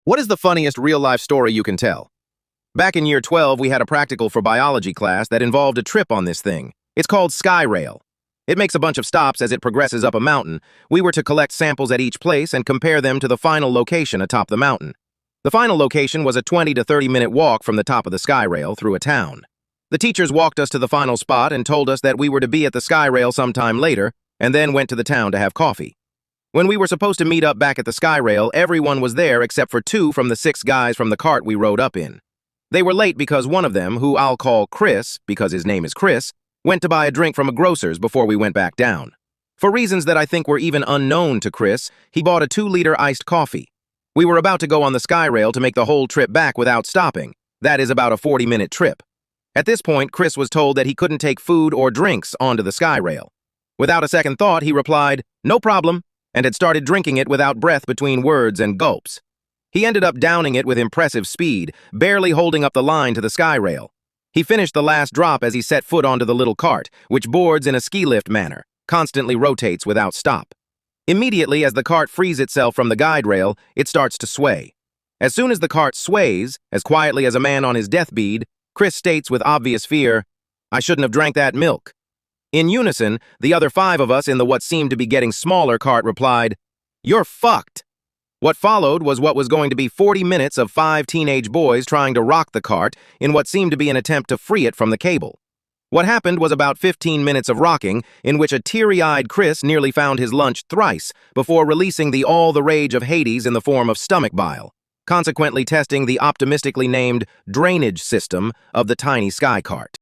What is the funniest real-life story you can tell? Back in year 12, we had a practical for biology class that involved a trip on this thing. It's called Skyrail. It makes a bunch of stops as it progresses up a mountain. We were to collect samples at each place and compare them to the final location atop the mountain. The final location was a 20 to 30-minute walk from the top of the Skyrail through a town. The teachers walked us to the final spot and told us that we were to be at the Skyrail sometime later, and then went to the town to have coffee. When we were supposed to meet up back at the Skyrail, everyone was there except for 2 from the 6 guys from the cart we rode up in. They were late because one of them, who I'll call Chris, because his name is Chris, went to buy a drink from a grocer's before we went back down. For reasons that I think were even unknown to Chris, he bought a 2-liter iced coffee. We were about to go on the Skyrail to make the whole trip back without stopping. That is about a 40-minute trip. At this point, Chris was told that he couldn't take food or drinks onto the Skyrail. Without a second thought, he replied, "No problem," and had started drinking it without breath between words and gulps. He ended up downing it with impressive speed, barely holding up the line to the Skyrail. He finished the last drop as he set foot onto the little cart, which boards in a ski lift manner, constantly rotates without stop. Immediately as the cart frees itself from the guide rail, it starts to sway. As soon as the cart sways, as quietly as a man on his deathbed, Chris states with obvious fear, "I shouldn't have drank that milk." In unison, the other 5 of us in the what seemed to be getting smaller cart replied, "You're fucked." What followed was what was going to be 40 minutes of 5 teenage boys trying to rock the cart in what seemed to be an attempt to free it from the cable. What happened was about 15 minutes of rocking, in which a teary-eyed Chris nearly found his lunch thrice before releasing the all-the-rage of Hades in the form of stomach bile, consequently testing the optimistically named drainage system of the tiny sky cart.